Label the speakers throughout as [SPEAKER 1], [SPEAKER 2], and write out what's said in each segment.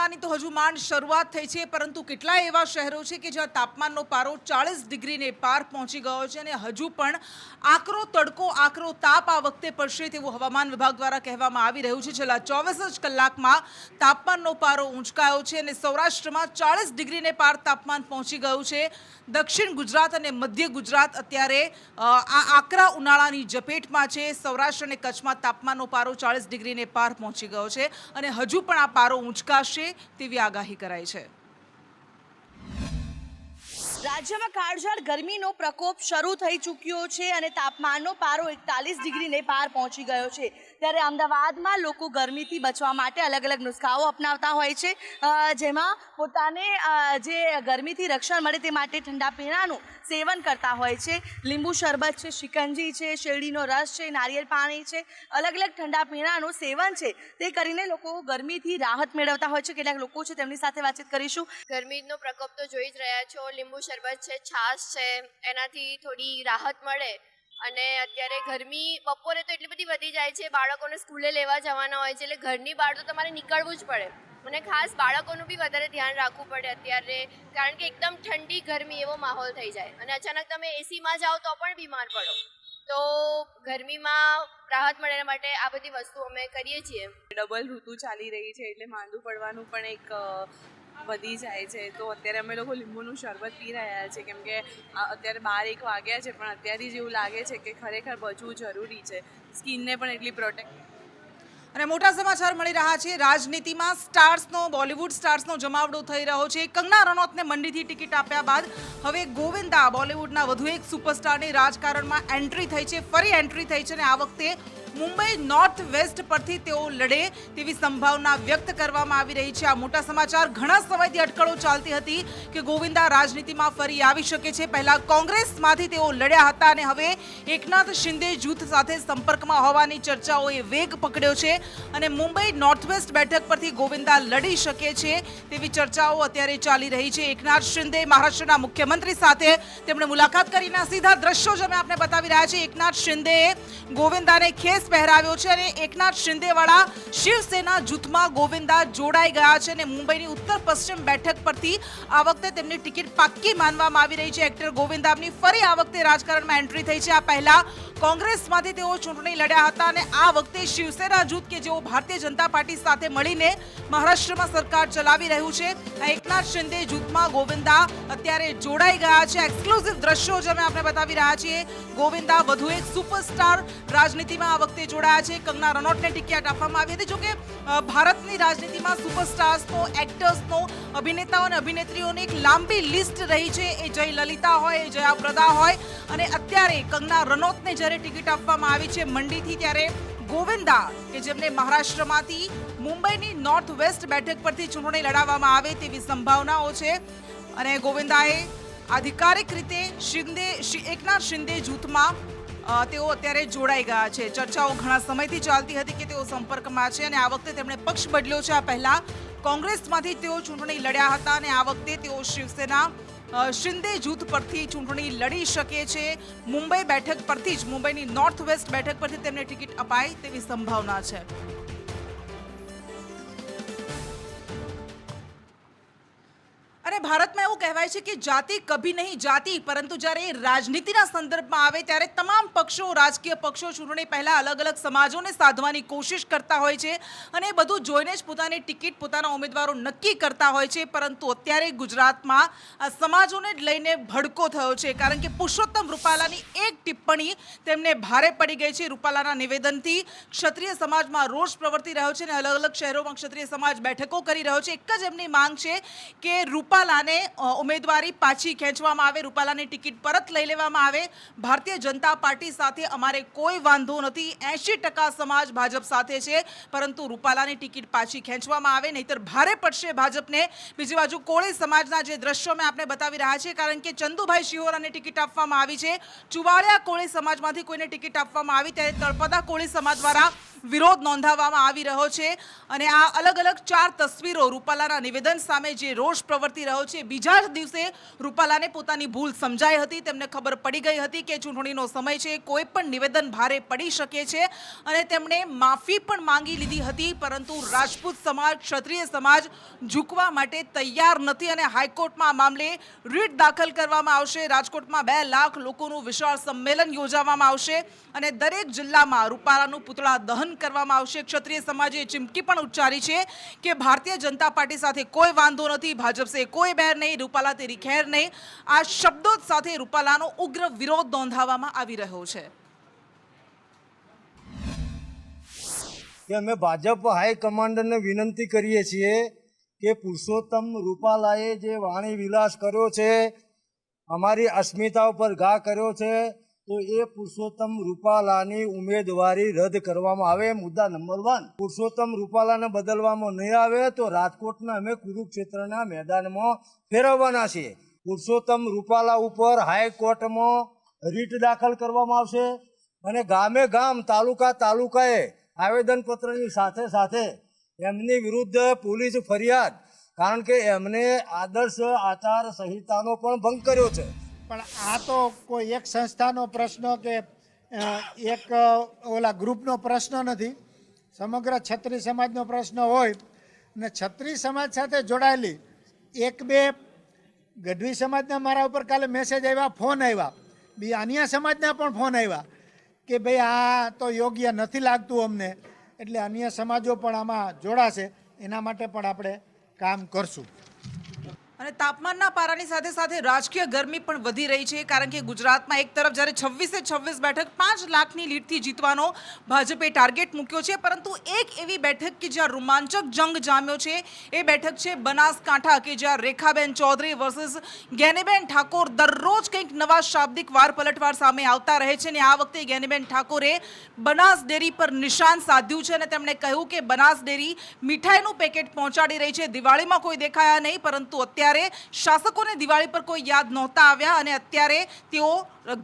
[SPEAKER 1] ઉનાળાની તો હજુ માંડ શરૂઆત થઈ છે, પરંતુ કેટલાય એવા શહેરો છે કે જ્યાં તાપમાનનો પારો 40 ડિગ્રીને પાર પહોંચી ગયો છે અને હજુ પણ આકરો તડકો, આકરો તાપ આ વખતે પડશે તેવું હવામાન વિભાગ દ્વારા કહેવામાં આવી રહ્યું છે। છેલ્લા 24 જ કલાકમાં તાપમાનનો પારો ઊંચકાયો છે અને સૌરાષ્ટ્રમાં 40 ડિગ્રીને પાર તાપમાન પહોંચી ગયું છે। દક્ષિણ ગુજરાત અને મધ્ય ગુજરાત અત્યારે આ આકરા ઉનાળાની ઝપેટમાં છે। સૌરાષ્ટ્ર અને કચ્છમાં તાપમાનનો પારો 40 ડિગ્રીને પાર પહોંચી ગયો છે અને હજુ પણ આ પારો ઊંચકાશે તેવી આગાહી કરાઈ છે।
[SPEAKER 2] રાજ્યમાં કાળઝાળ ગરમીનો પ્રકોપ શરૂ થઈ ચૂક્યો છે અને તાપમાનનો પારો 41 ડિગ્રીને પાર પહોંચી ગયો છે। ત્યારે અમદાવાદમાં લોકો ગરમીથી બચવા માટે અલગ અલગ નુસ્ખાઓ અપનાવતા હોય છે, જેમાં પોતાને જે ગરમીથી રક્ષણ મળે તે માટે ઠંડા પીણાનું સેવન કરતા હોય છે। લીંબુ શરબત છે, શિકંજી છે, શેરડીનો રસ છે, નારિયેળ પાણી છે, અલગ અલગ ઠંડા પીણાનું સેવન છે તે કરીને લોકો ગરમીથી રાહત મેળવતા હોય છે। કેટલાક લોકો છે તેમની સાથે વાતચીત કરીશું।
[SPEAKER 3] ગરમીનો પ્રકોપ તો જોઈ જ રહ્યા છો। લીંબુ શરબત છે, છાશ છે, એનાથી થોડી રાહત મળે। અને અત્યારે ગરમી બપોરે તો એટલી બધી વધી જાય છે, બાળકોને સ્કૂલે લેવા જવાના હોય છે, એટલે ઘરની બહાર તો તમારે નીકળવું જ પડે અને ખાસ બાળકોનું બી વધારે ધ્યાન રાખવું પડે અત્યારે, કારણ કે એકદમ ઠંડી ગરમી એવો માહોલ થઈ જાય અને અચાનક તમે એસીમાં જાઓ તો પણ બીમાર પડો। તો ગરમીમાં રાહત મળે એના માટે આ બધી વસ્તુ અમે કરીએ છીએ।
[SPEAKER 4] ડબલ ઋતુ ચાલી રહી છે એટલે માંદું પડવાનું પણ એક વધી જાય છે। તો અત્યારે અમે લોકો લીંબુનું શરબત પી રહ્યા છે, કેમ કે અત્યારે 12-1 વાગ્યા છે પણ અત્યારથી જ એવું લાગે છે કે ખરેખર બચવું જરૂરી છે, સ્કિનને પણ એટલી પ્રોટેક્ટ।
[SPEAKER 1] અને મોટા સમાચાર મળી રહ્યા છે। રાજનીતિમાં સ્ટાર્સનો, બોલિવૂડ સ્ટાર્સનો જમાવડો થઈ રહ્યો છે। કંગના રનૌતને મંડીથી ટિકિટ આપ્યા બાદ હવે ગોવિંદા, બોલિવૂડના વધુ એક સુપરસ્ટારની રાજકારણમાં એન્ટ્રી થઈ છે, ફરી એન્ટ્રી થઈ છે અને આ વખતે મુંબઈ નોર્થ વેસ્ટ પરથી તેઓ લડે તેવી સંભાવના વ્યક્ત કરવામાં આવી રહી છે। આ મોટા સમાચાર। ઘણા સમયથી અટકળો ચાલતી હતી કે ગોવિંદા રાજનીતિમાં ફરી આવી શકે છે। પહેલા કોંગ્રેસમાંથી તેઓ લડ્યા હતા અને હવે એકનાથ શિંદે જૂથ સાથે સંપર્કમાં હોવાની ચર્ચાઓએ વેગ પકડ્યો છે અને મુંબઈ નોર્થ વેસ્ટ બેઠક પરથી ગોવિંદા લડી શકે છે તેવી ચર્ચાઓ અત્યારે ચાલી રહી છે। એકનાથ શિંદે મહારાષ્ટ્રના મુખ્યમંત્રી સાથે તેમણે મુલાકાત કરીને સીધા દ્રશ્યો જ અમે આપને બતાવી રહ્યા છીએ। એકનાથ શિંદેએ ગોવિંદાને ખેસ પહેરાવ્યો છે અને એકનાથ શિંદેવાળા શિવસેના જૂથમાં ગોવિંદા જોડાઈ ગયા છે અને મુંબઈની ઉત્તર પશ્ચિમ બેઠક પરથી આ વખતે તેમની ટિકિટ પાક્કી માનવામાં આવી રહી છે। એક્ટર ગોવિંદાની ફરી આ વખતે રાજકારણમાં એન્ટ્રી થઈ છે। આ પહેલા કોંગ્રેસમાંથી તેઓ ચૂંટણી લડ્યા હતા અને આ વખતે શિવસેના જૂથ કે જેઓ ભારતીય જનતા પાર્ટી સાથે મળીને મહારાષ્ટ્રમાં સરકાર ચલાવી રહ્યું છે, આ એકનાથ શિંદે જૂથમાં ગોવિંદા અત્યારે જોડાઈ ગયા છે। એક્સક્લુઝિવ દ્રશ્યો જ અમે આપને બતાવી રહ્યા છીએ। ગોવિંદા વધુ એક સુપરસ્ટાર રાજનીતિમાં આ વખતે જોડાયા છે। કંગના રનૌતને ટિકિટ આપવામાં આવી હતી। જોકે ભારતની રાજનીતિમાં સુપરસ્ટાર્સનો, એક્ટર્સનો, અભિનેતાઓ અને અભિનેત્રીઓની એક લાંબી લિસ્ટ રહી છે। એ જયલલિતા હોય, જયાપ્રદા હોય અને અત્યારે કંગના રનૌતને જ્યારે ટિકિટ આપવામાં આવી છે મંડીથી, ત્યારે ગોવિંદા કે જેમને મહારાષ્ટ્રમાંથી મુંબઈની નોર્થ વેસ્ટ બેઠક પરથી ચૂંટણી લડાવવામાં આવે તેવી સંભાવનાઓ છે અને ગોવિંદાએ આધિકારિક રીતે એકનાથ શિંદે જૂથમાં તેઓ અત્યારે જોડાઈ ગયા છે। ચર્ચાઓ ઘણા સમયથી ચાલતી હતી કે તેઓ સંપર્કમાં છે અને આ વખતે તેમણે પક્ષ બદલ્યો છે। આ પહેલા કોંગ્રેસમાંથી તેઓ ચૂંટણી લડ્યા હતા અને આ વખતે તેઓ શિવસેના શિંદે જૂથ પરથી ચૂંટણી લડી શકે છે। મુંબઈ બેઠક પરથી જ, મુંબઈની નોર્થ વેસ્ટ બેઠક પરથી તેમને ટિકિટ અપાય તેવી સંભાવના છે। અને ભારતમાં એવું કહેવાય છે કે જાતિ કભી નહીં જાતી, પરંતુ જ્યારે રાજનીતિના સંદર્ભમાં આવે ત્યારે તમામ પક્ષો, રાજકીય પક્ષો ચૂંટણી પહેલા અલગ અલગ સમાજોને સાધવાની કોશિશ કરતા હોય છે અને એ બધું જોઈને જ પોતાની ટિકિટ, પોતાના ઉમેદવારો નક્કી કરતા હોય છે। પરંતુ અત્યારે ગુજરાતમાં આ સમાજોને જ લઈને ભડકો થયો છે, કારણ કે પુરુષોત્તમ રૂપાલાની એક ટિપ્પણી તેમને ભારે પડી ગઈ છે। રૂપાલાના નિવેદનથી ક્ષત્રિય સમાજમાં રોષ પ્રવર્તી રહ્યો છે અને અલગ અલગ શહેરોમાં ક્ષત્રિય સમાજ બેઠકો કરી રહ્યો છે। એક જ એમની માંગ છે કે રૂપાલાને ઉમેદવારી પાછી ખેંચવામાં આવે, રૂપાલાની ટિકિટ પરત લઈ લેવામાં આવે। ભારતીય જનતા પાર્ટી સાથે અમારે કોઈ વાંધો નથી, 80% સમાજ ભાજપ સાથે છે, પરંતુ રૂપાલાની ટિકિટ પાછી ખેંચવામાં આવે, નહીતર ભારે પડશે ભાજપને। બીજી બાજુ કોળી સમાજના જે દ્રશ્યો મેં આપને બતાવી રહ્યા છે, કારણ કે ચંદુભાઈ શિહોરાને ટિકિટ આપવામાં આવી છે, ચુવાડિયા કોળી સમાજમાંથી કોઈને ટિકિટ આપવામાં આવી, ત્યારે તળપદા કોળી સમાજ દ્વારા વિરોધ નોંધાવવામાં આવી રહ્યો છે અને આ અલગ અલગ 4 તસવીરો રૂપાલાના નિવેદન સામે જે રોષ પ્રવર્તી રહ્યો વચ્ચે બીજા જ દિવસે રૂપાલાને પોતાની ભૂલ સમજાઈ હતી, તેમને ખબર પડી ગઈ હતી કે ચૂંટણીનો સમય છે, કોઈ પણ નિવેદન ભારે પડી શકે છે અને તેમણે માફી પણ માંગી લીધી હતી, પરંતુ રાજપૂત સમાજ, ક્ષત્રિય સમાજ ઝૂકવા માટે તૈયાર નથી અને હાઈકોર્ટમાં આ મામલે રીટ દાખલ કરવામાં આવશે. રાજકોટમાં 2 લાખ લોકોનું વિશાળ સંમેલન યોજવામાં આવશે અને દરેક જિલ્લામાં રૂપાલાનું પુતળા દહન કરવામાં આવશે. ક્ષત્રિય સમાજે ચીમકી પણ ઉચ્ચારી છે કે ભારતીય જનતા પાર્ટી સાથે કોઈ વાંધો નથી, ભાજપ સે કોઈ બેર નહીં, રૂપાલા તેરી ખેર નહીં. આ શબ્દો સાથે રૂપાલાનો ઉગ્ર વિરોધ નોંધાવવામાં આવી રહ્યો છે.
[SPEAKER 5] કે અમે ભાજપ હાઈકમાન્ડને વિનંતી કરીએ છીએ કે પુરુષોત્તમ રૂપાલાએ જે વાણી વિલાસ કર્યો છે, અમારી અસ્મિતા ઉપર ઘા કર્યો છે, તો એ પુરુષોત્તમ રૂપાલાની ઉમેદવારી રદ કરવામાં આવે. મુદ્દા નંબર 1. પુરુષોત્તમ રૂપાલાને બદલવામાં નહીં આવે તો રાજકોટના અમે કુરુક્ષેત્રના મેદાનમાં ફેરવવાના છીએ. પુરુષોત્તમ રૂપાલા ઉપર હાઈકોર્ટમાં રીટ દાખલ કરવામાં આવશે અને ગામે ગામ, તાલુકાએ આવેદનપત્રની સાથે સાથે એમની વિરુદ્ધ પોલીસ ફરિયાદ, કારણ કે એમને આદર્શ આચાર સંહિતાનો પણ ભંગ કર્યો છે.
[SPEAKER 6] પણ આ તો કોઈ એક સંસ્થાનો પ્રશ્ન કે એક ઓલા ગ્રુપનો પ્રશ્ન નથી, સમગ્ર છત્રી સમાજનો પ્રશ્ન હોય અને છત્રી સમાજ સાથે જોડાયેલી 1-2 ગઢવી સમાજના મારા ઉપર કાલે મેસેજ આવ્યા, ફોન આવ્યા, બી અન્ય સમાજના પણ ફોન આવ્યા કે ભાઈ આ તો યોગ્ય નથી લાગતું અમને, એટલે અન્ય સમાજો પણ આમાં જોડાશે. એના માટે પણ આપણે કામ કરશું.
[SPEAKER 1] અને તાપમાનના પારાની સાથે સાથે રાજકીય ગરમી પણ વધી રહી છે, કારણ કે ગુજરાતમાં એક તરફ જ્યારે 26 બેઠક 5 લાખની લીડથી જીતવાનો ભાજપે ટાર્ગેટ મૂક્યો છે, પરંતુ એક એવી બેઠક કે જ્યાં રોમાંચક જંગ જામ્યો છે એ બેઠક છે બનાસકાંઠા, કે જ્યાં રેખાબેન ચૌધરી વર્સિસ જ્ઞાનીબેન ઠાકોર. દરરોજ કંઈક નવા શાબ્દિક વાર પલટવાર સામે આવતા રહે છે અને આ વખતે જ્ઞાનીબેન ઠાકોરે બનાસ ડેરી પર નિશાન સાધ્યું છે અને તેમણે કહ્યું કે બનાસ ડેરી મીઠાઈનું પેકેટ પહોંચાડી રહી છે. દિવાળીમાં કોઈ દેખાયા નહીં, પરંતુ અત્યારે શાસકોને દિવાળી પર કોઈ યાદ નહોતા આવ્યા અને અત્યારે તેઓ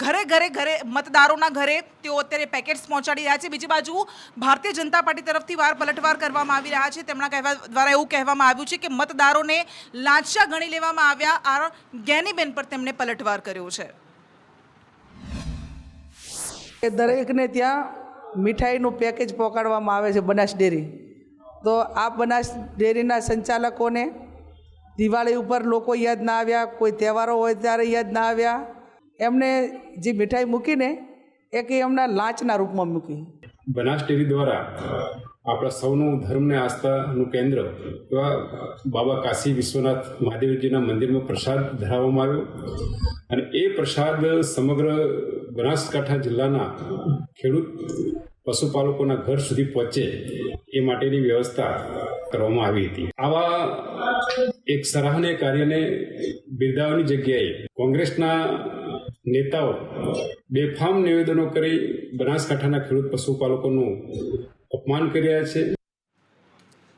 [SPEAKER 1] ઘરે મતદારોના ઘરે તેઓ અત્યારે પેકેટ્સ પહોંચાડી રહ્યા છે. બીજી બાજુ ભારતીય જનતા પાર્ટી તરફથી વાર પલટવાર કરવામાં આવી રહ્યા છે. તેમના કહેવા દ્વારા એવું કહેવામાં આવ્યું છે કે મતદારોને લાંચા ગણી લેવામાં આવ્યા. આ જ્ઞાનીબેન પર તેમણે પલટવાર કર્યો છે.
[SPEAKER 7] એ દરેકને ત્યાં મીઠાઈનું પેકેજ પહોંચાડવામાં આવે છે બનાસ ડેરી. તો આ બનાસ ડેરીના સંચાલકોને દિવાળી ઉપર લોકો યાદ ના આવ્યા, કોઈ તહેવારો હોય ત્યારે યાદ ના આવ્યા. એમને જે મીઠાઈ મૂકીને એ કંઈ એમના લાંચના રૂપમાં મૂકી.
[SPEAKER 8] બનાસ ડેરી દ્વારા આપણા સૌનું ધર્મને આસ્થાનું કેન્દ્ર એવા બાબા કાશી વિશ્વનાથ મહાદેવજીના મંદિરમાં પ્રસાદ ધરાવવામાં આવ્યો અને એ પ્રસાદ સમગ્ર બનાસકાંઠા જિલ્લાના ખેડૂત પશુપાલકોના ઘર સુધી પહોંચે એ માટેની વ્યવસ્થા કરવામાં આવી હતી. આવા એક સરાહનીય કાર્યને બિરદાવવાની જગ્યાએ કોંગ્રેસના નેતાઓ બેફામ નિવેદનો કરી બનાસકાંઠાના ખેડૂત પશુપાલકોનું અપમાન કરી રહ્યા છે.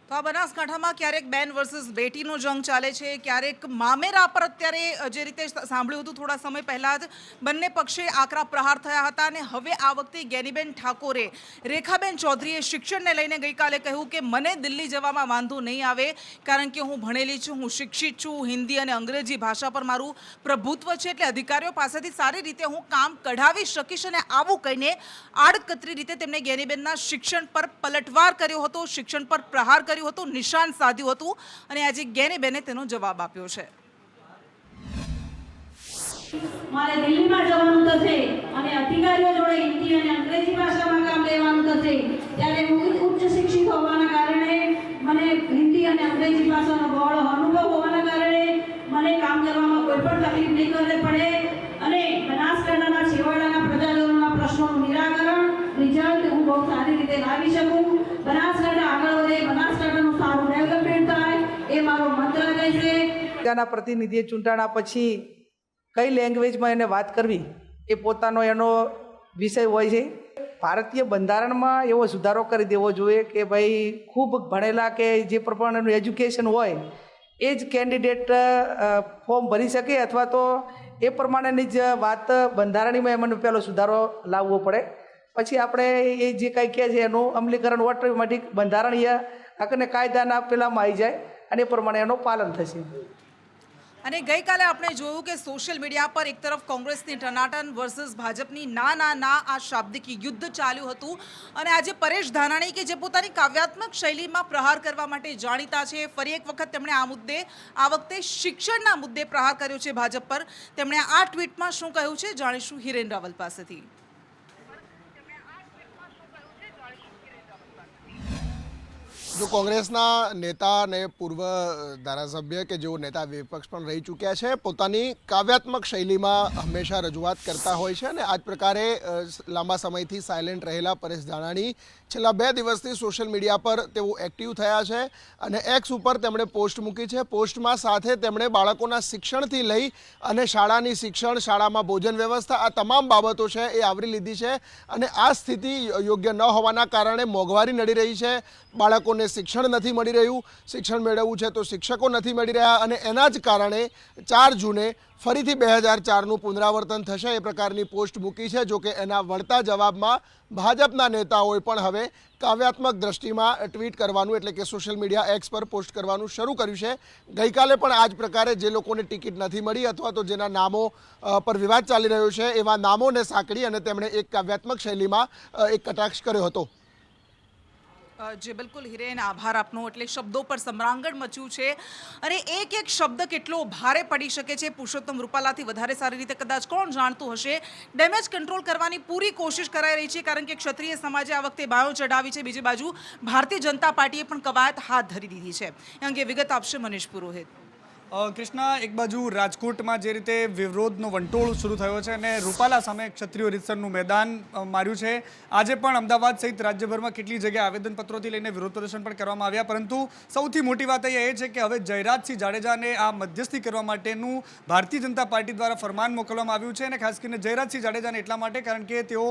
[SPEAKER 1] તો આ બનાસકાંઠામાં ક્યારેક બેન વર્સિસ બેટીનો જંગ ચાલે છે, ક્યારેક મામેરા પર અત્યારે જે રીતે સાંભળ્યું હતું થોડા સમય પહેલાં જ બંને પક્ષે આકરા પ્રહાર થયા હતા અને હવે આ વખતે જ્ઞાનીબેન ઠાકોરે, રેખાબેન ચૌધરીએ શિક્ષણને લઈને ગઈકાલે કહ્યું કે મને દિલ્હી જવામાં વાંધો નહીં આવે, કારણ કે હું ભણેલી છું, હું શિક્ષિત છું, હિન્દી અને અંગ્રેજી ભાષા પર મારું પ્રભુત્વ છે, એટલે અધિકારીઓ પાસેથી સારી રીતે હું કામ કઢાવી શકીશ. અને આવું કહીને આડકતરી રીતે તેમણે જ્ઞાનીબેનના શિક્ષણ પર પલટવાર કર્યો હતો, શિક્ષણ પર પ્રહાર કર્યો હતો, નિશાન સાધ્યું હતું અને આજે જ્ઞાનીબેને તેનો જવાબ આપ્યો છે.
[SPEAKER 9] મારે દિલ્હીમાં જવાનું થશે અને અધિકારીઓ જોડે હિન્દી અને અંગ્રેજી ભાષામાં કામ લેવાનું થશે, ત્યારે હું ઉચ્ચ શિક્ષિત હોવાના કારણે મને હિન્દી અને અંગ્રેજી ભાષાનો બહોળો અનુભવ હોવાના કારણે મને કામ કરવામાં કોઈ પણ તકલીફ નહીં કરવી પડે અને બનાસકાંઠાના છેવાડાના પ્રજાજનોના પ્રશ્નોનું નિરાકરણ, રિઝલ્ટ હું બહુ સારી રીતે લાવી શકું, બનાસકાંઠા આગળ વધે, બનાસકાંઠાનું સારું ડેવલપમેન્ટ થાય, એ મારો મંત્ર રહેશે.
[SPEAKER 7] ત્યાંના પ્રતિનિધિએ ચૂંટાણા પછી કઈ લેંગ્વેજમાં એને વાત કરવી એ પોતાનો એનો વિષય હોય છે. ભારતીય બંધારણમાં એવો સુધારો કરી દેવો જોઈએ કે ભાઈ ખૂબ ભણેલા કે જે પ્રમાણેનું એજ્યુકેશન હોય એ જ કેન્ડિડેટ ફોર્મ ભરી શકે, અથવા તો એ પ્રમાણેની જ વાત બંધારણીમાં એમને પહેલો સુધારો લાવવો પડે. પછી આપણે એ જે કાંઈ કહે છે એનું અમલીકરણ ઓટોમેટિક બંધારણીય અને કાયદાના પેલામાં આવી જાય અને એ પ્રમાણે એનું પાલન થશે.
[SPEAKER 1] અને ગઈકાલે આપણે જોયું કે સોશિયલ મીડિયા પર એક તરફ કોંગ્રેસની ટનાટન વર્સસ ભાજપની ના ના ના આ શાબ્દિક યુદ્ધ ચાલ્યું હતું અને આજે પરેશ ધાનાણી કે જે પોતાની કાવ્યાત્મક શૈલીમાં પ્રહાર કરવા માટે જાણીતા છે, ફરી એક વખત તેમણે આ વખતે શિક્ષણના મુદ્દે પ્રહાર કર્યો છે ભાજપ પર. તેમણે આ ટ્વીટમાં શું કહ્યું છે જાણીશું હિરેન રાવલ પાસેથી.
[SPEAKER 10] જો કોંગ્રેસના નેતા અને પૂર્વ ધારાસભ્ય કે જેઓ નેતા વિપક્ષ પણ રહી ચૂક્યા છે, પોતાની કાવ્યાત્મક શૈલીમાં હંમેશા રજૂઆત કરતા હોય છે અને આ જ પ્રકારે લાંબા સમયથી સાયલેન્ટ રહેલા પરેશ ધાનાણી છેલ્લા 2 દિવસથી સોશિયલ મીડિયા પર તેઓ એક્ટિવ થયા છે અને એક્સ ઉપર તેમણે પોસ્ટ મૂકી છે. પોસ્ટમાં સાથે તેમણે બાળકોના શિક્ષણથી લઈ અને શાળાની શિક્ષણ, શાળામાં ભોજન વ્યવસ્થા, આ તમામ બાબતો છે એ આવરી લીધી છે અને આ સ્થિતિ યોગ્ય ન હોવાના કારણે મોંઘવારી નડી રહી છે, બાળકોને શિક્ષણ નથી મળી રહ્યું, શિક્ષણ મેળવવું છે તો શિક્ષકો નથી મળી રહ્યા અને એના જ કારણે 4 જૂને ફરીથી 2004નું પુનરાવર્તન થશે એ પ્રકારની પોસ્ટ મૂકી છે. જો કે એના વળતા જવાબમાં ભાજપના નેતાઓએ પણ હવે કાવ્યાત્મક દ્રષ્ટિમાં ટ્વીટ કરવાનું એટલે કે સોશિયલ મીડિયા એક્સ પર પોસ્ટ કરવાનું શરૂ કર્યું છે. ગઈકાલે પણ આ જ પ્રકારે જે લોકોને ટિકિટ નથી મળી અથવા તો જેના નામો પર વિવાદ ચાલી રહ્યો છે એવા નામોને સાંકળી અને તેમણે એક કાવ્યાત્મક શૈલીમાં એક કટાક્ષ કર્યો હતો.
[SPEAKER 1] જે બિલકુલ હિરેન, આભાર આપનો. એટલે શબ્દો પર સમ્રાંગણ મચ્યું છે અને એક એક શબ્દ કેટલો ભારે પડી શકે છે પુરુષોત્તમ રૂપાલાથી વધારે સારી રીતે કદાચ કોણ જાણતું હશે. ડેમેજ કંટ્રોલ કરવાની પૂરી કોશિશ કરાઈ રહી છે કારણ કે ક્ષત્રિય સમાજે આ વખતે બાયો ચઢાવી છે. બીજી બાજુ ભારતીય જનતા પાર્ટીએ પણ કવાયત હાથ ધરી દીધી છે. એ અંગે વિગત આપશે મનીષ પુરોહિત.
[SPEAKER 11] કૃષ્ણા, એક બાજુ રાજકોટમાં જે રીતે વિરોધનો વંટોળ શરૂ થયો છે અને રૂપાલા સામે ક્ષત્રિયો રીતસરનું મેદાન માર્યું છે, આજે પણ અમદાવાદ સહિત રાજ્યભરમાં કેટલી જગ્યાએ આવેદનપત્રોથી લઈને વિરોધ પ્રદર્શન પણ કરવામાં આવ્યા. પરંતુ સૌથી મોટી વાત એ છે કે હવે જયરાજસિંહ જાડેજાને આ મધ્યસ્થી કરવા માટેનું ભારતીય જનતા પાર્ટી દ્વારા ફરમાન મોકલવામાં આવ્યું છે અને ખાસ કરીને જયરાજસિંહ જાડેજાને એટલા માટે કારણ કે તેઓ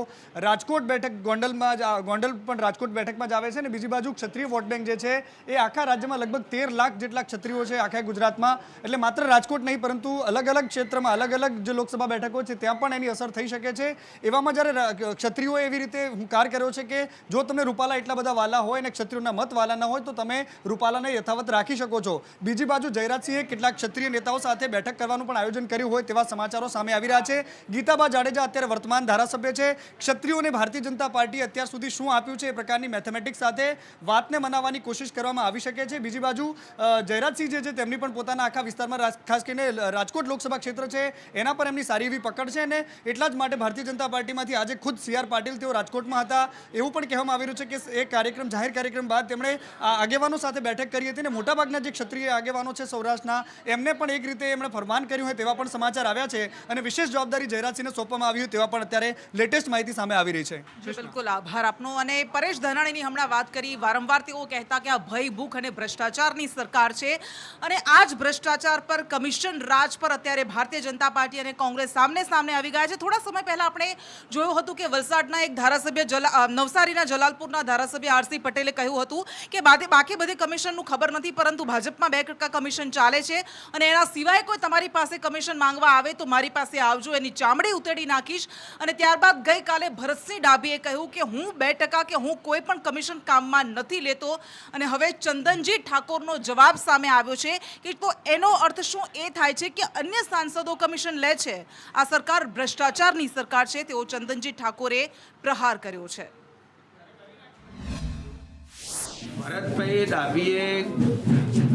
[SPEAKER 11] રાજકોટ બેઠક ગોંડલ પણ રાજકોટ બેઠકમાં જ આવે છે અને બીજી બાજુ ક્ષત્રિય વોટ બેંક જે છે એ આખા રાજ્યમાં લગભગ 13 લાખ જેટલા ક્ષત્રિયો છે આખા ગુજરાતમાં. એટલે માત્ર રાજકોટ નહીં પરંતુ અલગ અલગ ક્ષેત્રમાં અલગ અલગ જે લોકસભા બેઠકો છે ત્યાં પણ એની અસર થઈ શકે છે. એવામાં જ્યારે ક્ષત્રિયોએ એવી રીતે હુંકાર કર્યો છે કે જો તમને રૂપાલા એટલા બધા વાલા હોય અને ક્ષત્રિયોના મત વાલા ન હોય તો તમે રૂપાલાને યથાવત રાખી શકો છો. બીજી બાજુ જયરાજસિંહે કેટલાક ક્ષત્રિય નેતાઓ સાથે બેઠક કરવાનું પણ આયોજન કર્યું હોય તેવા સમાચારો સામે આવી રહ્યા છે. ગીતાબા જાડેજા અત્યારે વર્તમાન ધારાસભ્ય છે. ક્ષત્રિયોને ભારતીય જનતા પાર્ટી અત્યાર સુધી શું આપ્યું છે એ પ્રકારની મેથેમેટિક્સ સાથે વાતને મનાવવાની કોશિશ કરવામાં આવી શકે છે. બીજી બાજુ જયરાજસિંહ જે છે તેમની પણ પોતાના આખા વિસ્તારમાં ખાસ કરીને રાજકોટ લોકસભા ક્ષેત્ર છે એના પર એમની સારી એવી પકડ છે અને એટલા જ માટે ભારતીય જનતા પાર્ટીમાંથી આજે ખુદ CR પાટીલ તેઓ રાજકોટમાં હતા. એવું પણ કહેવામાં આવી રહ્યું છે કે એ જાહેર કાર્યક્રમ બાદ તેમણે આગેવાનો સાથે બેઠક કરી હતી અને મોટાભાગના જે ક્ષત્રિય આગેવાનો છે સૌરાષ્ટ્રના એમને પણ એક રીતે એમણે ફરમાન કર્યું હોય તેવા પણ સમાચાર આવ્યા છે અને વિશેષ જવાબદારી જયરાજસિંહને સોંપવામાં આવી હોય તેવા પણ અત્યારે લેટેસ્ટ માહિતી સામે આવી રહી છે.
[SPEAKER 1] બિલકુલ આભાર આપનો. અને પરેશ ધાનાણીની હમણાં વાત કરી, વારંવાર તેઓ કહેતા કે આ ભય, ભૂખ અને ભ્રષ્ટાચારની સરકાર છે અને આ જ ભ્રષ્ટાચાર પર, કમિશન રાજ પર અત્યારે ભારતીય જનતા પાર્ટી અને કોંગ્રેસ સામને આવી ગયા છે. થોડા સમય પહેલા આપણે જોયું હતું કે વલસાડના એક ધારાસભ્ય, નવસારીના જલાલપુરના ધારાસભ્ય RC પટેલે કહ્યું હતું કે બાકી બધી કમિશનનું ખબર નથી પરંતુ ભાજપમાં 2% કમિશન ચાલે છે અને એના સિવાય કોઈ તમારી પાસે કમિશન માંગવા આવે તો મારી પાસે આવજો, એની ચામડી ઉતેડી નાખીશ. અને ત્યારબાદ ગઈકાલે ભરતસિંહ ડાભીએ કહ્યું કે હું 2% કે હું કોઈ પણ કમિશન કામમાં નથી લેતો. અને હવે ચંદનજી ઠાકોરનો જવાબ સામે આવ્યો છે કે તો એનો અર્થ શું એ થાય છે કે અન્ય સાંસદો કમિશન લે છે, આ સરકાર ભ્રષ્ટાચારની સરકાર છે, તેવો ચંદનજી ઠાકોરે પ્રહાર કર્યો છે.
[SPEAKER 12] ભરતભાઈ ડાભીએ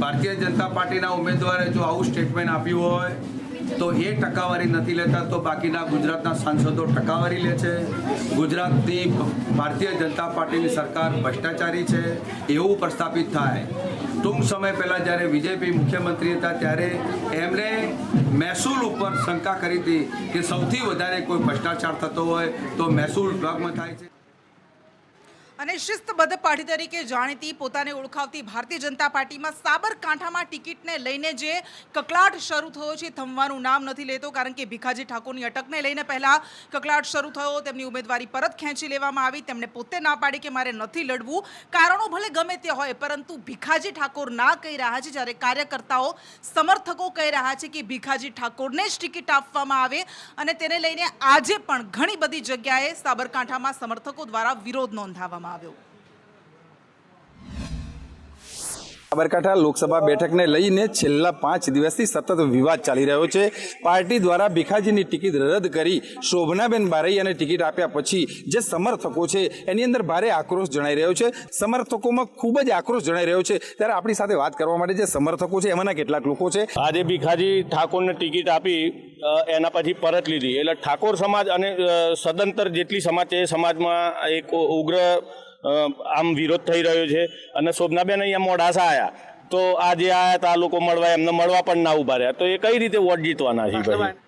[SPEAKER 12] ભારતીય જનતા પાર્ટીના ઉમેદવારે જો આવું સ્ટેટમેન્ટ આપ્યું હોય તો એ ટકાવારી નથી લેતા તો બાકીના ગુજરાતના સાંસદો ટકાવારી લે છે. ગુજરાતની ભારતીય જનતા પાર્ટીની સરકાર ભ્રષ્ટાચારી છે એવું પ્રસ્થાપિત થાય. ટૂંક સમય પહેલાં જ્યારે વિજયભાઈ મુખ્યમંત્રી હતા ત્યારે એમણે મહેસૂલ ઉપર શંકા કરી હતી કે સૌથી વધારે કોઈ ભ્રષ્ટાચાર થતો હોય તો મહેસૂલ વિભાગમાં થાય છે.
[SPEAKER 1] અને શિસ્તબદ્ધ પાર્ટી તરીકે જાણીતી, પોતાને ઓળખાવતી ભારતીય જનતા પાર્ટીમાં સાબરકાંઠામાં ટિકિટને લઈને જે કકળાટ શરૂ થયો છે થમવાનું નામ નથી લેતો કારણ કે ભીખાજી ઠાકોરની અટકને લઈને પહેલા કકળાટ શરૂ થયો, તેમની ઉમેદવારી પરત ખેંચી લેવામાં આવી, તેમણે પોતે ના પાડી કે મારે નથી લડવું. કારણો ભલે ગમે તે હોય પરંતુ ભીખાજી ઠાકોર ના કહી રહ્યા છે જ્યારે કાર્યકર્તાઓ, સમર્થકો કહી રહ્યા છે કે ભીખાજી ઠાકોરને જ ટિકિટ આપવામાં આવે અને તેને લઈને આજે પણ ઘણી બધી જગ્યાએ સાબરકાંઠામાં સમર્થકો દ્વારા વિરોધ નોંધાવવામાં આવ્યો.
[SPEAKER 13] સાબરકાંઠા લોકસભા બેઠકને લઈને છેલ્લા 5 દિવસથી સતત વિવાદ ચાલી રહ્યો છે. પાર્ટી દ્વારા ભીખાજીની ટિકિટ રદ કરી શોભનાબેન બારૈયાને ટિકિટ આપ્યા પછી જે સમર્થકો છે એની અંદર ભારે આક્રોશ જણાઈ રહ્યો છે. સમર્થકોમાં ખૂબ જ આક્રોશ જણાઈ રહ્યો છે. ત્યારે આપણી સાથે વાત કરવા માટે જે સમર્થકો છે એમાંના કેટલાક લોકો છે.
[SPEAKER 14] આજે ભીખાજી ઠાકોરને ટિકિટ આપી એના પછી પરત લીધી એટલે ઠાકોર સમાજ અને સદંતર જેટલી સમાજ છે એ સમાજમાં એક ઉગ્ર આમ વિરોધ થઈ રહ્યો છે. અને શોભનાબેન અહીંયા મોડાસા આવ્યા તો આજે આવ્યા હતા આ લોકો મળવા, એમને મળવા પણ ના ઉભા રહ્યા, તો એ કઈ રીતે વોટ જીતવાના છે ભાઈ?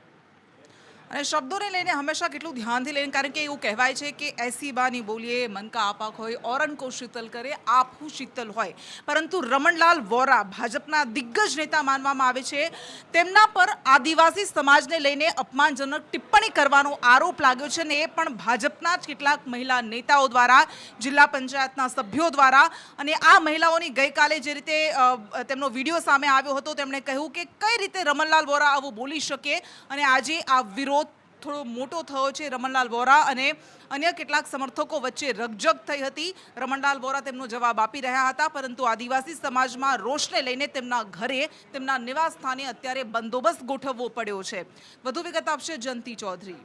[SPEAKER 1] અને શબ્દોને લઈને હંમેશા કેટલું ધ્યાનથી લઈને, કારણ કે એવું કહેવાય છે કે એસી બાની બોલીએ મન કા આપાક હોય, ઓરન કો શીતલ કરે આપહુ શીતલ હોય. પરંતુ રમણલાલ વોરા ભાજપના દિગ્ગજ નેતા માનવામાં આવે છે. તેમના પર આદિવાસી સમાજને લઈને અપમાનજનક ટિપ્પણી કરવાનો આરોપ લાગ્યો છે, ને એ પણ ભાજપના જ કેટલાક મહિલા નેતાઓ દ્વારા, જિલ્લા પંચાયતના સભ્યો દ્વારા. અને આ મહિલાઓની ગઈકાલે જે રીતે તેમનો વિડીયો સામે આવ્યો હતો, તેમણે કહ્યું કે કઈ રીતે રમણલાલ વોરા આવું બોલી શકે. અને આજે આ વિરોધ થોડો મોટો થયો છે. રમણલાલ વોરા અને અન્ય કેટલાક સમર્થકો વચ્ચે રકઝક થઈ હતી. રમણલાલ વોરા તેમનો જવાબ આપી રહ્યા હતા, પરંતુ આદિવાસી સમાજમાં રોષને લઈને તેમના ઘરે, તેમના નિવાસ સ્થાને અત્યારે બંદોબસ્ત ગોઠવવો પડ્યો છે. વધુ વિગત આપશે જયંતિ ચૌધરી.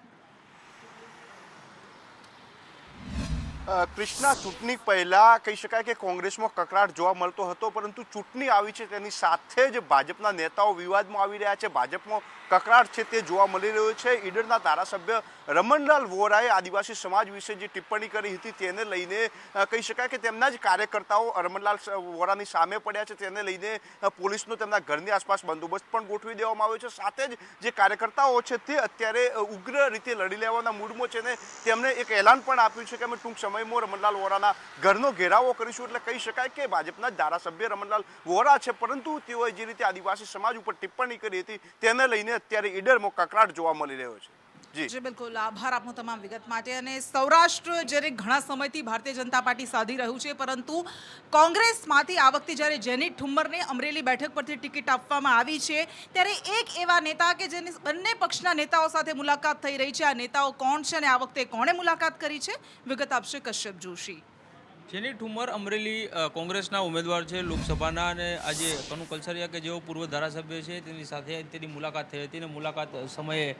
[SPEAKER 15] કૃષ્ણા, ચૂંટણી પહેલા કહી શકાય કે કોંગ્રેસમાં કકળાટ જોવા મળતો હતો, પરંતુ ચૂંટણી આવી છે તેની સાથે જ ભાજપના નેતાઓ વિવાદમાં આવી રહ્યા છે. ભાજપમાં કકળાટ છે તે જોવા મળી રહ્યો છે. ઈડરના ધારાસભ્ય રમણલાલ વોરાએ આદિવાસી સમાજ વિશે જે ટિપ્પણી કરી હતી તેને લઈને કહી શકાય કે તેમના જ કાર્યકર્તાઓ રમણલાલ વોરાની સામે પડ્યા છે. તેને લઈને પોલીસનો તેમના ઘરની આસપાસ બંદોબસ્ત પણ ગોઠવી દેવામાં આવ્યો છે. સાથે જ જે કાર્યકર્તાઓ છે તે અત્યારે ઉગ્ર રીતે લડી લેવાના મૂડમાં છે ને તેમણે એક એલાન પણ આપ્યું છે કે અમે ટૂંક સમયમાં રમણલાલ વોરાના ઘરનો ઘેરાવો કરીશું. એટલે કહી શકાય કે ભાજપના જ ધારાસભ્ય રમણલાલ વોરા છે, પરંતુ તેઓએ જે રીતે આદિવાસી સમાજ ઉપર ટિપ્પણી કરી હતી તેને લઈને અત્યારે ઈડરમાં કકળાટ જોવા મળી રહ્યો છે.
[SPEAKER 1] જી બિલકુલ, આભાર આપનો તમામ વિગત માટે. અને સૌરાષ્ટ્ર જ્યારે ઘણા સમયથી ભારતીય જનતા પાર્ટી સાધી રહ્યું છે, પરંતુ કોંગ્રેસમાંથી આ વખતે જ્યારે જેની ઠુમ્મરને અમરેલી બેઠક પરથી ટિકિટ આપવામાં આવી છે, ત્યારે એક એવા નેતા કે જેની બંને પક્ષના નેતાઓ સાથે મુલાકાત થઈ રહી છે. આ નેતાઓ કોણ છે અને આ વખતે કોણે મુલાકાત કરી છે, વિગત આપશે કશ્યપ જોશી.
[SPEAKER 16] જેની ઠુમ્મર અમરેલી કોંગ્રેસના ઉમેદવાર છે લોકસભાના, અને આજે કનુ કલસરિયા કે જેઓ પૂર્વ ધારાસભ્ય છે તેની સાથે તેની મુલાકાત થઈ હતી. અને મુલાકાત સમયે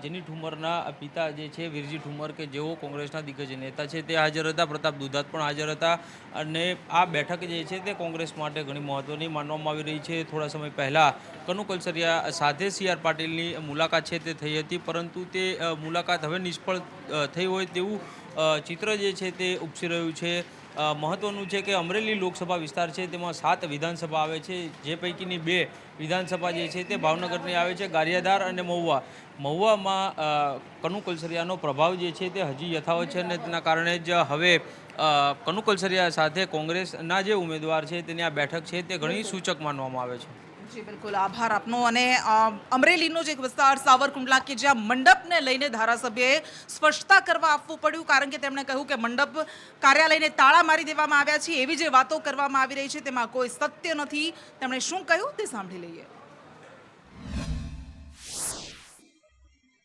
[SPEAKER 16] જેની ઠુમ્મરના પિતા જે છે વીરજી ઠુમ્મર કે જેઓ કોંગ્રેસના દિગ્ગજ નેતા છે તે હાજર હતા. પ્રતાપ દુધાત પણ હાજર હતા. અને આ બેઠક જે છે તે કોંગ્રેસ માટે ઘણી મહત્ત્વની માનવામાં આવી રહી છે. થોડા સમય પહેલાં કનુ કલસરિયા સાથે સી આર પાટીલની મુલાકાત છે તે થઈ હતી, પરંતુ તે મુલાકાત હવે નિષ્ફળ થઈ હોય તેવું ચિત્ર જે છે તે ઉપસી રહ્યું છે. મહત્વનું છે કે અમરેલી લોકસભા વિસ્તાર છે તેમાં 7 વિધાનસભા આવે છે, જે પૈકીની 2 વિધાનસભા જે છે તે ભાવનગરની આવે છે, ગારિયાધાર અને મહુવા. મહુવામાં કનુ કલસરિયાનો પ્રભાવ જે છે તે હજી યથાવત છે, અને તેના કારણે જ હવે કનુ કલસરિયા સાથે કોંગ્રેસના જે ઉમેદવાર છે તેની આ બેઠક છે તે ઘણી સૂચક માનવામાં આવે છે.
[SPEAKER 1] જી બિલકુલ, આભાર આપનો. અને અમરેલીનો જે એક વિસ્તાર સાવરકુંડલા કે જ્યાં મંડપને લઈને ધારાસભ્યએ સ્પષ્ટતા કરવા આપવું પડ્યું, કારણ કે તેમણે કહ્યું કે મંડપ કાર્યાલયને તાળા મારી દેવામાં આવ્યા છે. એવી જે વાતો કરવામાં આવી રહી છે તેમાં કોઈ સત્ય નથી. તેમણે શું કહ્યું તે સાંભળી લઈએ.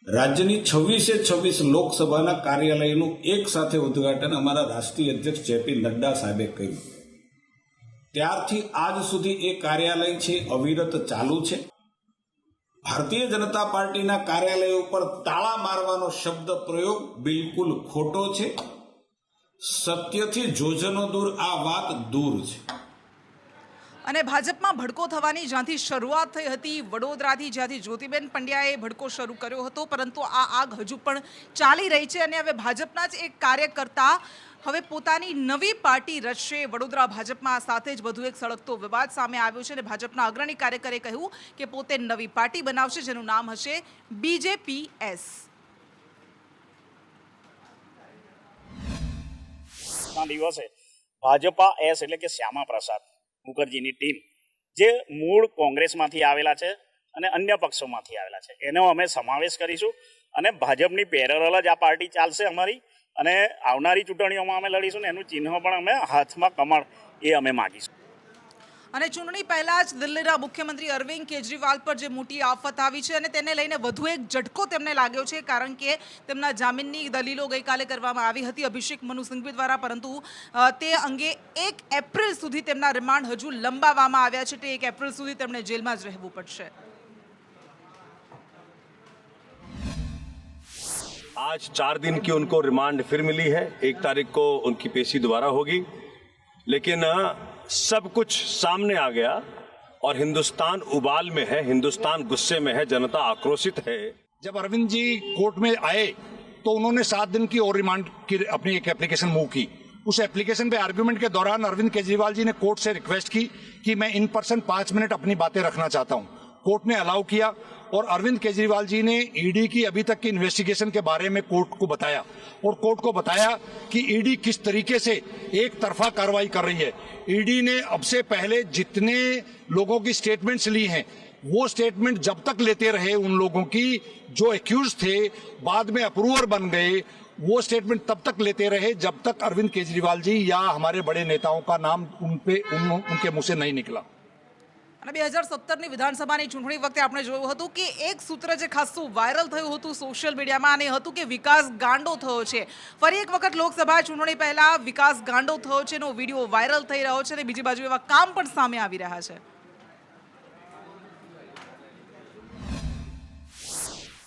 [SPEAKER 17] રાજ્યની 26 લોકસભાના કાર્યાલયનું એક સાથે ઉદ્ઘાટન અમારા રાષ્ટ્રીય અધ્યક્ષ જેપી નડ્ડા સાહેબે કર્યું. ત્યારથી આજ સુધી એ કાર્યાલય છે અવિરત ચાલુ છે. ભારતીય જનતા પાર્ટીના કાર્યાલય ઉપર તાળા મારવાનો શબ્દ પ્રયોગ બિલકુલ ખોટો છે. સત્યથી જોજનો દૂર, આ વાત દૂર છે.
[SPEAKER 1] અને ભાજપમાં ભડકો થવાની જ્યાંથી શરૂઆત થઈ હતી, વડોદરાથી જ્યાંથી જ્યોતિબેન પંડ્યાએ ભડકો શરૂ કર્યો હતો, પરંતુ આ આગ હજુ પણ ચાલી રહી છે. અને હવે ભાજપના જ એક કાર્યકર્તા હવે પોતાની નવી પાર્ટી રચશે. વડોદરા ભાજપમાં સાથે જ વધુ એક સળગતો વિવાદ સામે આવ્યો છે, અને ભાજપના અગ્રણી કાર્યકરે કહ્યું કે પોતે નવી પાર્ટી બનાવશે જેનું નામ હશે BJPS.
[SPEAKER 18] દિવસે ભાજપા એસ એટલે કે શ્યામા પ્રસાદ મુખર્જીની ટીમ જે મૂળ કોંગ્રેસમાંથી આવેલા છે અને અન્ય પક્ષોમાંથી આવેલા છે એનો અમે સમાવેશ કરીશું. અને ભાજપની પેરેલલ જ આ પાર્ટી ચાલશે અમારી, અને આવનારી ચૂંટણીઓમાં અમે લડીશું ને એનું ચિહ્ન પણ અમે હાથમાં કમળ એ અમે માગીશું.
[SPEAKER 1] અને ચૂંટણી પહેલા જ દિલ્હીના મુખ્યમંત્રી અરવિંદ કેજરીવાલ પર જે મોટી આફત આવી છે અને તેને લઈને વધુ એક ઝટકો તેમને લાગ્યો છે, કારણ કે તેમના જામીનની દલીલો ગઈકાલે કરવામાં આવી હતી અભિષેક મનુ સિંઘવી દ્વારા, પરંતુ તે અંગે 1 એપ્રિલ સુધી તેમના રિમાન્ડ હજુ લંબાવવામાં આવ્યા છે. તે 1 એપ્રિલ સુધી તેમણે જેલમાં જ રહેવું પડશે.
[SPEAKER 19] आज 4 दिन की उनको रिमांड फिर मिली है. 1 तारीख को उनकी पेशी दोबारा होगी, लेकिन सब कुछ सामने आ गया और हिंदुस्तान उबाल में है, हिंदुस्तान गुस्से में है, जनता आक्रोशित है.
[SPEAKER 20] जब अरविंद जी कोर्ट में आए तो उन्होंने 7 दिन की और रिमांड की अपनी एक एप्लीकेशन मूव की. उस एप्लीकेशन पे आर्ग्यूमेंट के दौरान अरविंद केजरीवाल जी ने कोर्ट से रिक्वेस्ट की कि मैं इन पर्सन 5 मिनट अपनी बातें रखना चाहता हूं. कोर्ट ने अलाउ किया और अरविंद केजरीवाल जी ने ईडी की अभी तक की इन्वेस्टिगेशन के बारे में कोर्ट को बताया और कोर्ट को बताया कि ईडी किस तरीके से एक तरफा कार्रवाई कर रही है. ईडी ने अब से पहले जितने लोगों की स्टेटमेंट्स ली हैं वो स्टेटमेंट जब तक लेते रहे उन लोगों की जो एक्यूज थे, बाद में अप्रूवर बन गए, वो स्टेटमेंट तब तक लेते रहे जब तक अरविंद केजरीवाल जी या हमारे बड़े नेताओं का नाम उनके मुंह से नहीं निकला.
[SPEAKER 1] અને 2017ની વિધાનસભાની ચૂંટણી વખતે આપણે જોયું હતું કે એક સૂત્ર જે ખાસું વાયરલ થયું હતું સોશિયલ મીડિયામાં અને હતું કે વિકાસ ગાંડો થયો છે. ફરી એક વખત લોકસભા ચૂંટણી પહેલા વિકાસ ગાંડો થયો છે નો વિડીયો વાયરલ થઈ રહ્યો છે અને બીજી બાજુ એવા કામ પણ સામે આવી રહ્યા છે.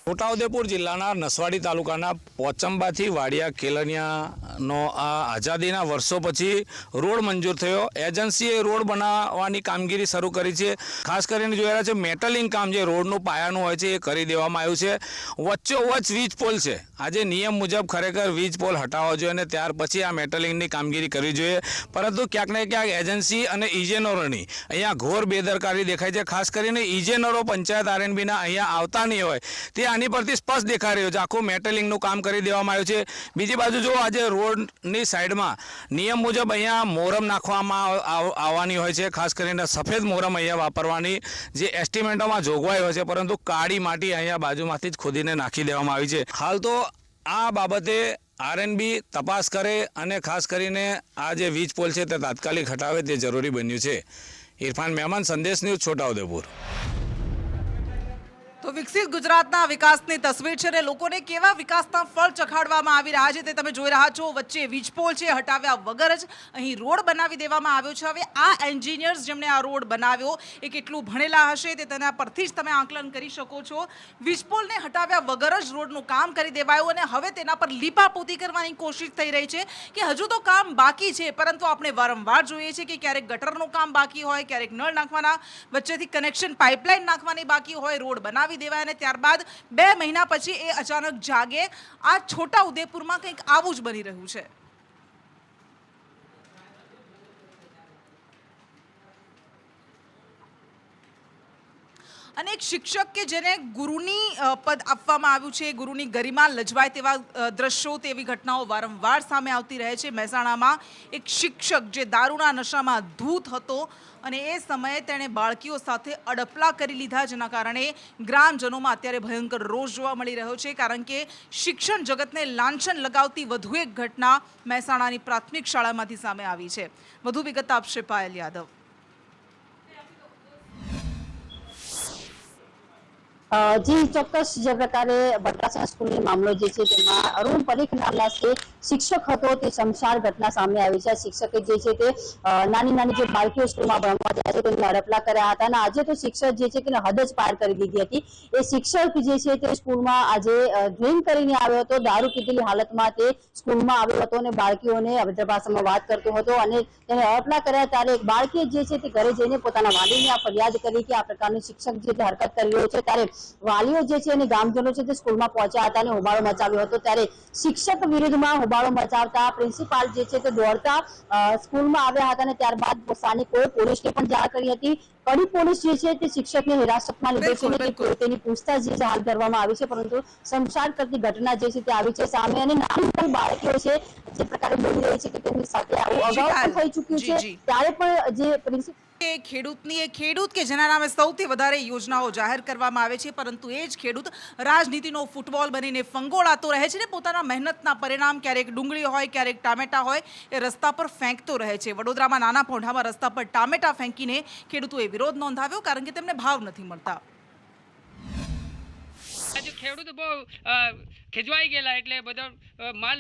[SPEAKER 21] છોટાઉદેપુર જિલ્લાના નસવાડી તાલુકાના પોચંબાથી વાડિયા કેલનિયાનો આ આઝાદીના વર્ષો પછી રોડ મંજૂર થયો. એજન્સીએ રોડ બનાવવાની કામગીરી શરૂ કરી છે. ખાસ કરીને જોઈ રહ્યા છે મેટલિંગ કામ જે રોડનું પાયાનું હોય છે એ કરી દેવામાં આવ્યું છે. વચ્ચોવચ્ચ વીજ પોલ છે. આજે નિયમ મુજબ ખરેખર વીજ પોલ હટાવવો જોઈએ અને ત્યાર પછી આ મેટલિંગની કામગીરી કરવી જોઈએ, પરંતુ ક્યાંક ને ક્યાંક એજન્સી અને ઇજનેરોની અહીંયા ઘોર બેદરકારી દેખાય છે. ખાસ કરીને ઇજનેરો પંચાયત આરએનબીના અહીંયા આવતા નહીં હોય તે આની પરથી સ્પષ્ટ દેખાઈ રહ્યો છે. આખું મેટલિંગનું કામ કરી દેવામાં આવ્યું છે. બીજી બાજુ જો આજે રોડની સાઈડમાં નિયમ મુજબ અહીંયા મોરમ નાખવામાં આવવાની હોય છે, ખાસ કરીને સફેદ મોરમ અહીંયા વાપરવાની જે એસ્ટિમેટોમાં જોગવાઈ હોય છે, પરંતુ કાળી માટી અહીંયા બાજુમાંથી જ ખોદીને નાખી દેવામાં આવી છે. હાલ તો આ બાબતે આરએનબી તપાસ કરે અને ખાસ કરીને આ જે વીજ પોલ છે તે તાત્કાલિક હટાવે તે જરૂરી બન્યું છે. ઇરફાન મહેમાન, સંદેશ ન્યૂઝ, છોટાઉદેપુર.
[SPEAKER 1] તો વિકસિત ગુજરાતના વિકાસની તસવીર છે અને લોકોને કેવા વિકાસના ફળ ચખાડવામાં આવી રહ્યા છે તે તમે જોઈ રહ્યા છો. વચ્ચે વીજપોલ છે, હટાવ્યા વગર જ અહીં રોડ બનાવી દેવામાં આવ્યો છે. હવે આ એન્જિનિયર્સ જેમણે આ રોડ બનાવ્યો એ કેટલું ભણેલા હશે તે તેના પરથી જ તમે આકલન કરી શકો છો. વીજપોલને હટાવ્યા વગર જ રોડનું કામ કરી દેવાયું અને હવે તેના પર લીપાપોતી કરવાની કોશિશ થઈ રહી છે કે હજુ તો કામ બાકી છે, પરંતુ આપણે વારંવાર જોઈએ છીએ કે ક્યારેક ગટરનું કામ બાકી હોય, ક્યારેક નળ નાખવાના વચ્ચેથી કનેક્શન પાઇપલાઇન નાખવાની બાકી હોય, રોડ બનાવી દેવાય અને ત્યારબાદ 2 મહિના પછી એ અચાનક જાગે. આ છોટા ઉદેપુરમાં કંઈક આવું જ બની રહ્યું છે. અને એક શિક્ષક કે જેને ગુરુની પદ આપવામાં આવ્યું છે, ગુરુની ગરિમા લજવાય તેવા દ્રશ્યો, તેવી ઘટનાઓ વારંવાર સામે આવતી રહે છે. મહેસાણામાં એક શિક્ષક જે દારૂના નશામાં ધૂત હતો અને એ સમયે તેણે બાળકીઓ સાથે અડપલા કરી લીધા, જેના કારણે ગ્રામજનોમાં અત્યારે ભયંકર રોષ જોવા મળી રહ્યો છે, કારણ કે શિક્ષણ જગતને લાંછન લગાવતી વધુ એક ઘટના મહેસાણાની પ્રાથમિક શાળામાંથી સામે આવી છે. વધુ વિગત આપશે પાયલ યાદવ.
[SPEAKER 22] જી ચોક્કસ, જે પ્રકારે બટાસા સ્કૂલનો મામલો જે છે તેમાં અરુણ પરીખ નામના જે શિક્ષક હતો તે શમશાન ઘટના સામે આવી છે. શિક્ષકે જે છે તે નાની જે બાળકીઓ સ્કૂલમાં ભણવા જાય છે તેમને હડપલા કર્યા હતા અને આજે તો શિક્ષક જે છે તે હદ જ પાર કરી દીધી હતી. એ શિક્ષક જે છે તે સ્કૂલમાં આજે ડ્રિંક કરીને આવ્યો હતો, દારૂ પીધેલી હાલતમાં તે સ્કૂલમાં આવ્યો હતો અને બાળકીઓને અભદ્ર ભાષામાં વાત કરતો હતો અને તેને હડપલા કર્યા. ત્યારે એક બાળકીએ જે છે તે ઘરે જઈને પોતાના વાલીને આ ફરિયાદ કરી કે આ પ્રકારનું શિક્ષક જે હરકત કરી રહ્યો છે. ત્યારે વાલીઓ જે છે અને ગામજનો છે તે સ્કૂલમાં પહોંચ્યા હતા અને હોબાળો મચાવ્યો હતો. ત્યારે શિક્ષક વિરુદ્ધમાં હોબાળો મચાવતા પ્રિન્સિપાલ જે છે તે દોડતા સ્કૂલમાં આવ્યા હતા અને ત્યારબાદ સ્થાનિકોએ પોલીસને પણ જાણ કરી હતી. કડી પોલીસ જે છે તે શિક્ષકને હિરાસતમાં લીધો છે અને તેની પૂછતાછ જે હાથ ધરવામાં આવી છે, પરંતુ શમશાન કરતી ઘટના જે છે તે આવી છે સામે અને નાની બાળકીઓ છે જે પ્રકારે બોલી રહી છે કે તેમની સાથે આવું અગાઉ પણ થઈ ચૂક્યું છે. ત્યારે પણ જે પ્રિન્સિપાલ
[SPEAKER 1] એ ખેડૂત કે જેના નામે સૌથી વધારે યોજનાઓ જાહેર કરવામાં આવે છે, પરંતુ એ જ ખેડૂત રાજનીતિનો ફૂટબોલ બનીને ફંગોળાતો રહે છે ને પોતાના મહેનતના પરિણામ ક્યારેક ડુંગળી હોય, ક્યારેક ટામેટા હોય, એ રસ્તા પર ફેંકતો રહે છે. વડોદરામાં નાના પોંઢામાં રસ્તા પર ટામેટા ફેંકીને ખેડૂતોએ વિરોધ નોંધાવ્યો, કારણ કે તેમને ભાવ નથી મળતા.
[SPEAKER 2] આજે ખેડૂત બહુ ખીજવાઈ ગયેલા, એટલે બધો માલ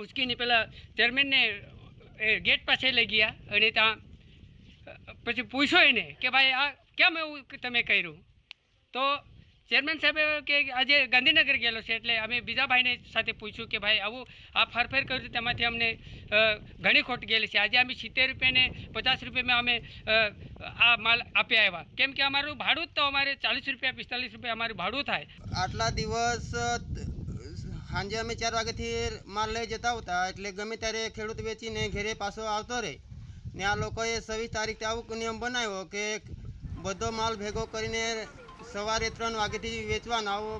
[SPEAKER 2] ઉચકીને પેલા ચેરમેનને ગેટ પાસે લઈ ગયા અને ત્યાં પછી પૂછ્યો એને કે ભાઈ આ કેમ એવું તમે કર્યું? તો ચેરમેન સાહેબે કે આજે ગાંધીનગર ગયેલો છે, એટલે અમે બીજા ભાઈને સાથે પૂછ્યું કે ભાઈ આવું આ ફરફેર કર્યું તો તેમાંથી અમને ઘણી ખોટ ગયેલી છે. આજે અમે 70 રૂપિયા ને 50 રૂપિયામાં અમે આ માલ આપ્યા આવ્યા, કેમ કે અમારું ભાડું જ તો અમારે 40 રૂપિયા 45 રૂપિયા અમારું ભાડું થાય.
[SPEAKER 3] આટલા દિવસ સાંજે અમે 4 વાગ્યાથી માલ લઈ જતા હતા, એટલે ગમે ત્યારે ખેડૂત વેચીને ઘરે પાછો આવતો રહે ને આ લોકોએ 26 તારીખે આવો નિયમ બનાવ્યો કે બધો માલ ભેગો કરીને સવારે 3 વાગ્યાથી વેચવાનો. આવો